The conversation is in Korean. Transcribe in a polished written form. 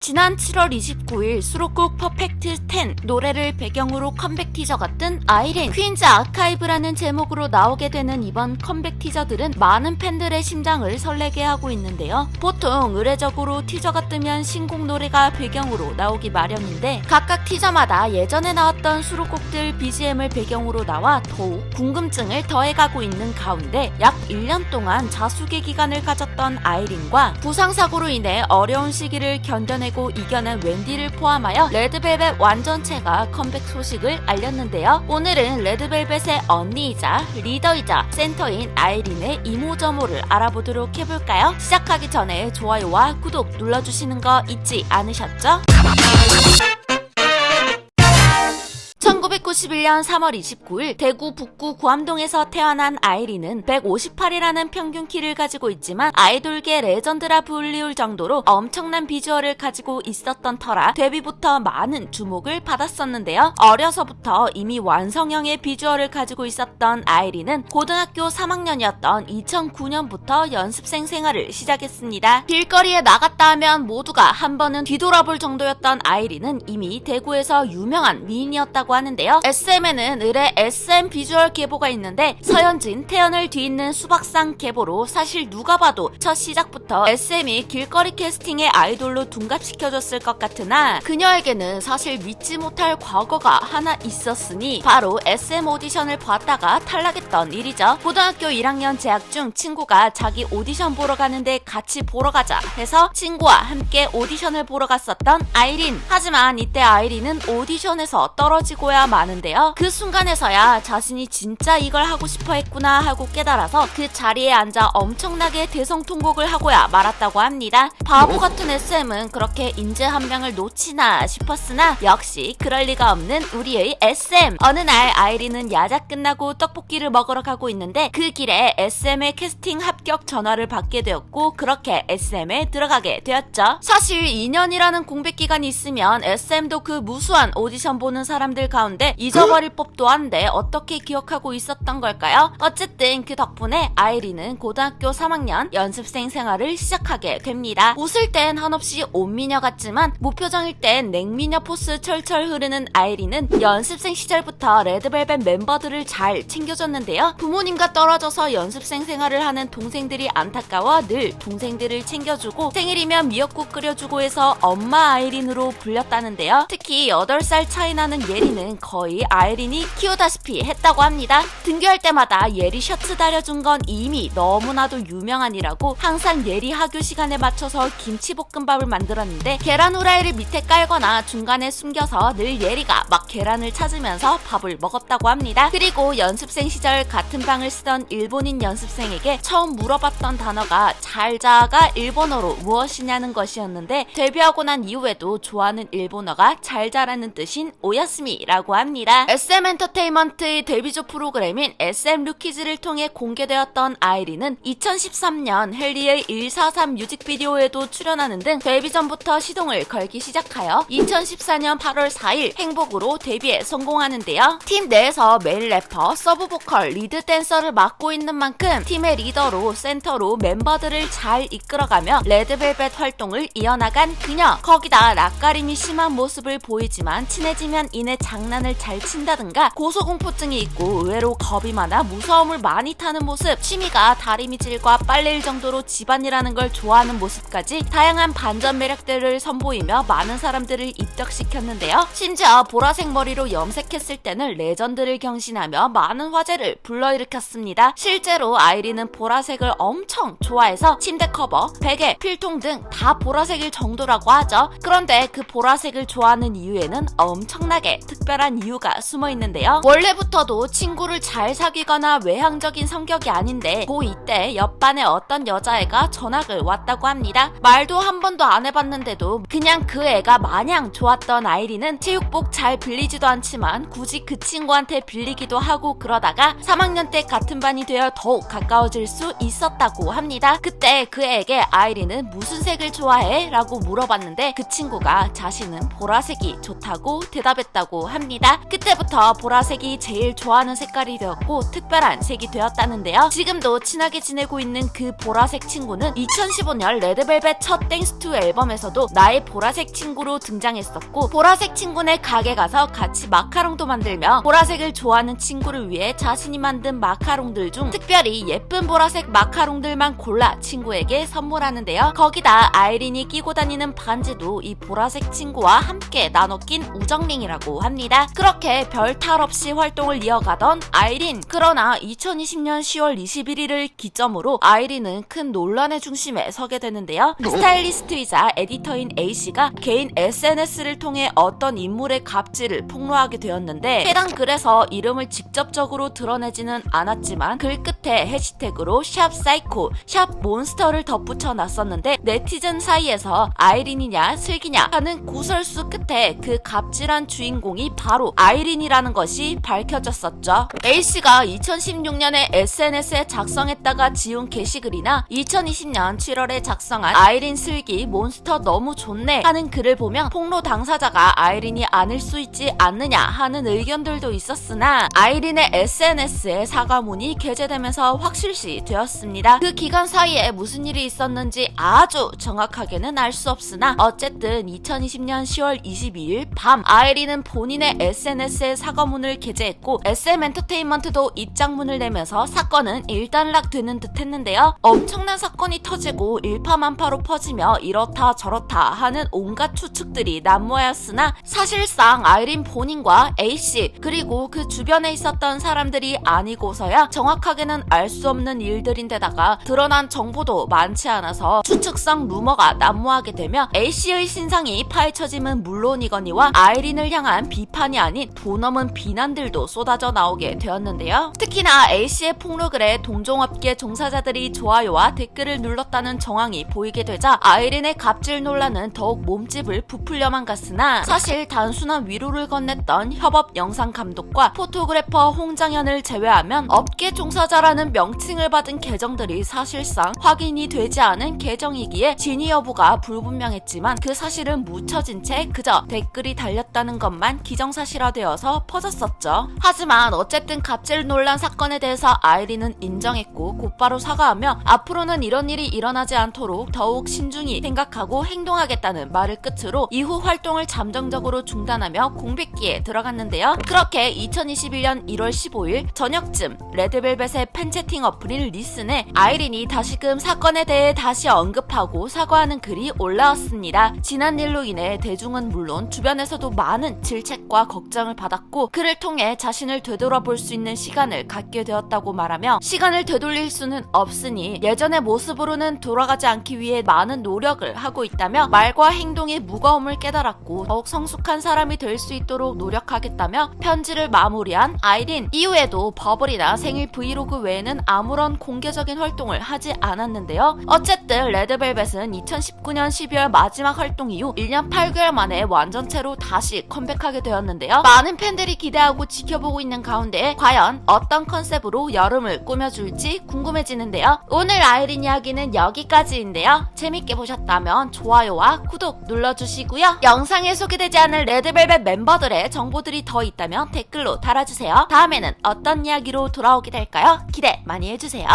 지난 7월 29일 수록곡 퍼펙트 10 노래를 배경으로 컴백 티저가 뜬 아이린. 퀸즈 아카이브라는 제목으로 나오게 되는 이번 컴백 티저들은 많은 팬들의 심장을 설레게 하고 있는데요. 보통 의례적으로 티저가 뜨면 신곡 노래가 배경으로 나오기 마련인데 각각 티저마다 예전에 나왔던 수록곡들 BGM을 배경으로 나와 더욱 궁금증을 더해가고 있는 가운데 약 1년 동안 자숙의 기간을 가졌던 아이린과 부상사고로 인해 어려운 시기를 견뎌내고 이겨낸 웬디를 포함하여 레드벨벳 완전체가 컴백 소식을 알렸는데요. 오늘은 레드벨벳의 언니이자 리더이자 센터인 아이린의 이모저모를 알아보도록 해볼까요? 시작하기 전에 좋아요와 구독 눌러주시는 거 잊지 않으셨죠? 1991년 3월 29일 대구 북구 구암동에서 태어난 아이린은 158이라는 평균 키를 가지고 있지만 아이돌계 레전드라 불리울 정도로 엄청난 비주얼을 가지고 있었던 터라 데뷔부터 많은 주목을 받았었는데요. 어려서부터 이미 완성형의 비주얼을 가지고 있었던 아이린은 고등학교 3학년이었던 2009년부터 연습생 생활을 시작했습니다. 길거리에 나갔다 하면 모두가 한 번은 뒤돌아볼 정도였던 아이린은 이미 대구에서 유명한 미인이었다고 하는데요. SM에는 의뢰 SM 비주얼 계보가 있는데 서현진, 태연을 뒤잇는 수박상 계보로 사실 누가 봐도 첫 시작부터 SM이 길거리 캐스팅의 아이돌로 둔갑시켜줬을 것 같으나 그녀에게는 사실 믿지 못할 과거가 하나 있었으니 바로 SM 오디션을 봤다가 탈락했던 일이죠. 고등학교 1학년 재학 중 친구가 자기 오디션 보러 가는데 같이 보러 가자 해서 친구와 함께 오디션을 보러 갔었던 아이린. 하지만 이때 아이린은 오디션에서 떨어지고야 마는데요. 그 순간에서야 자신이 진짜 이걸 하고 싶어 했구나 하고 깨달아서 그 자리에 앉아 엄청나게 대성통곡을 하고야 말았다고 합니다. 바보 같은 SM은 그렇게 인재 한 명을 놓치나 싶었으나 역시 그럴 리가 없는 우리의 SM. 어느 날 아이린은 야자 끝나고 떡볶이를 먹으러 가고 있는데 그 길에 SM의 캐스팅 합격 전화를 받게 되었고 그렇게 SM에 들어가게 되었죠. 사실 2년이라는 공백 기간이 있으면 SM도 그 무수한 오디션 보는 사람들 가운데 잊어버릴 법도 한데 어떻게 기억하고 있었던 걸까요? 어쨌든 그 덕분에 아이린은 고등학교 3학년 연습생 생활을 시작하게 됩니다. 웃을 땐 한없이 온미녀 같지만 무표정일 땐 냉미녀 포스 철철 흐르는 아이린은 연습생 시절부터 레드벨벳 멤버들을 잘 챙겨줬는데요. 부모님과 떨어져서 연습생 생활을 하는 동생들이 안타까워 늘 동생들을 챙겨주고 생일이면 미역국 끓여주고 해서 엄마 아이린으로 불렸다는데요. 특히 8살 차이 나는 예리는 거의 아이린이 키우다시피 했다고 합니다. 등교할 때마다 예리 셔츠 다려준 건 이미 너무나도 유명한 일이라고 항상 예리 하교 시간에 맞춰서 김치볶음밥을 만들었는데 계란 후라이를 밑에 깔거나 중간에 숨겨서 늘 예리가 막 계란을 찾으면서 밥을 먹었다고 합니다. 그리고 연습생 시절 같은 방을 쓰던 일본인 연습생에게 처음 물어봤던 단어가 잘자가 일본어로 무엇이냐는 것이었는데 데뷔하고 난 이후에도 좋아하는 일본어가 잘자라는 뜻인 오야스미라고 합니다. SM 엔터테인먼트의 데뷔조 프로그램인 SM 루키즈를 통해 공개되었던 아이린은 2013년 헨리의 143 뮤직비디오에도 출연하는 등 데뷔 전부터 시동을 걸기 시작하여 2014년 8월 4일 행복으로 데뷔에 성공하는데요. 팀 내에서 메인 래퍼, 서브 보컬, 리드 댄서를 맡고 있는 만큼 팀의 리더로 센터로 멤버들을 잘 이끌어가며 레드벨벳 활동을 이어나간 그녀. 거기다 낯가림이 심한 모습을 보이지만 친해지면 이내 장난을 잘 친다든가 고소공포증이 있고 의외로 겁이 많아 무서움을 많이 타는 모습, 취미가 다리미질과 빨래일 정도로 집안일하는 걸 좋아하는 모습까지 다양한 반전 매력들을 선보이며 많은 사람들을 입덕시켰는데요. 심지어 보라색 머리로 염색했을 때는 레전드를 경신하며 많은 화제를 불러일으켰습니다. 실제로 아이린은 보라색을 엄청 좋아해서 침대 커버, 베개, 필통 등 다 보라색일 정도라고 하죠. 그런데 그 보라색을 좋아하는 이유에는 엄청나게 특별한 이유가 숨어 있는데요. 원래부터도 친구를 잘 사귀거나 외향적인 성격이 아닌데 고2 때 옆반에 어떤 여자애가 전학을 왔다고 합니다. 말도 한 번도 안 해봤는데도 그냥 그 애가 마냥 좋았던 아이린은 체육복 잘 빌리지도 않지만 굳이 그 친구한테 빌리기도 하고 그러다가 3학년 때 같은 반이 되어 더욱 가까워질 수 있었다고 합니다. 그때 그 애에게 아이린은 무슨 색을 좋아해? 라고 물어봤는데 그 친구가 자신은 보라색이 좋다고 대답했다고 합니다. 있습니다. 그때부터 보라색이 제일 좋아하는 색깔이 되었고 특별한 색이 되었다는데요. 지금도 친하게 지내고 있는 그 보라색 친구는 2015년 레드벨벳 첫 땡스 투 앨범에서도 나의 보라색 친구로 등장했었고, 보라색 친구네 가게 가서 같이 마카롱도 만들며 보라색을 좋아하는 친구를 위해 자신이 만든 마카롱들 중 특별히 예쁜 보라색 마카롱들만 골라 친구에게 선물하는데요. 거기다 아이린이 끼고 다니는 반지도 이 보라색 친구와 함께 나눠 낀 우정링이라고 합니다. 그렇게 별 탈 없이 활동을 이어가던 아이린. 그러나 2020년 10월 21일을 기점으로 아이린은 큰 논란의 중심에 서게 되는데요. 스타일리스트이자 에디터인 A씨가 개인 SNS를 통해 어떤 인물의 갑질을 폭로하게 되었는데, 해당 글에서 이름을 직접적으로 드러내지는 않았지만 글 끝에 해시태그로 샵사이코, 샵몬스터를 덧붙여 놨었는데, 네티즌 사이에서 아이린이냐 슬기냐 하는 구설수 끝에 그 갑질한 주인공이 바로 아이린이라는 것이 밝혀졌었죠. A씨가 2016년에 SNS에 작성했다가 지운 게시글이나 2020년 7월에 작성한 아이린 슬기 몬스터 너무 좋네 하는 글을 보면 폭로 당사자가 아이린이 아닐 수 있지 않느냐 하는 의견들도 있었으나, 아이린의 SNS에 사과문이 게재되면서 확실시 되었습니다. 그 기간 사이에 무슨 일이 있었는지 아주 정확하게는 알 수 없으나 어쨌든 2020년 10월 22일 밤 아이린은 본인의 SNS에 사과문을 게재했고, SM엔터테인먼트도 입장문을 내면서 사건은 일단락되는 듯 했는데요. 엄청난 사건이 터지고 일파만파로 퍼지며 이렇다 저렇다 하는 온갖 추측들이 난무하였으나, 사실상 아이린 본인과 A씨 그리고 그 주변에 있었던 사람들이 아니고서야 정확하게는 알 수 없는 일들인데다가 드러난 정보도 많지 않아서 추측성 루머가 난무하게 되며 A씨의 신상이 파헤쳐짐은 물론이거니와 아이린을 향한 비판이 아닌 도넘은 비난들도 쏟아져 나오게 되었는데요. 특히나 A씨의 폭로글에 동종업계 종사자들이 좋아요와 댓글을 눌렀다는 정황이 보이게 되자 아이린의 갑질 논란은 더욱 몸집을 부풀려만 갔으나, 사실 단순한 위로를 건넸던 협업 영상 감독과 포토그래퍼 홍장현을 제외하면 업계 종사자라는 명칭을 받은 계정들이 사실상 확인이 되지 않은 계정이기에 진위 여부가 불분명했지만, 그 사실은 묻혀진 채 그저 댓글이 달렸다는 것만 기정사실화되어서 퍼졌었죠. 하지만 어쨌든 갑질 논란 사건에 대해서 아이린은 인정했고 곧바로 사과하며 앞으로는 이런 일이 일어나지 않도록 더욱 신중히 생각하고 행동하겠다는 말을 끝으로 이후 활동을 잠정적으로 중단하며 공백기에 들어갔는데요. 그렇게 2021년 1월 15일 저녁쯤 레드벨벳의 팬채팅 어플인 리슨에 아이린이 다시금 사건에 대해 다시 언급하고 사과하는 글이 올라왔습니다. 지난 일로 인해 대중은 물론 주변에서도 많은 질책과 걱정을 받았고, 그를 통해 자신을 되돌아볼 수 있는 시간을 갖게 되었다고 말하며, 시간을 되돌릴 수는 없으니 예전의 모습으로는 돌아가지 않기 위해 많은 노력을 하고 있다며, 말과 행동의 무거움을 깨달았고 더욱 성숙한 사람이 될 수 있도록 노력하겠다며 편지를 마무리한 아이린. 이후에도 버블이나 생일 브이로그 외에는 아무런 공개적인 활동을 하지 않았는데요. 어쨌든 레드벨벳은 2019년 12월 마지막 활동 이후 1년 8개월 만에 완전체로 다시 컴백하게 되었는데요. 많은 팬들이 기대하고 지켜보고 있는 가운데 과연 어떤 컨셉으로 여름을 꾸며줄지 궁금해지는데요. 오늘 아이린 이야기는 여기까지인데요. 재밌게 보셨다면 좋아요와 구독 눌러주시고요. 영상에 소개되지 않은 레드벨벳 멤버들의 정보들이 더 있다면 댓글로 달아주세요. 다음에는 어떤 이야기로 돌아오게 될까요? 기대 많이 해주세요.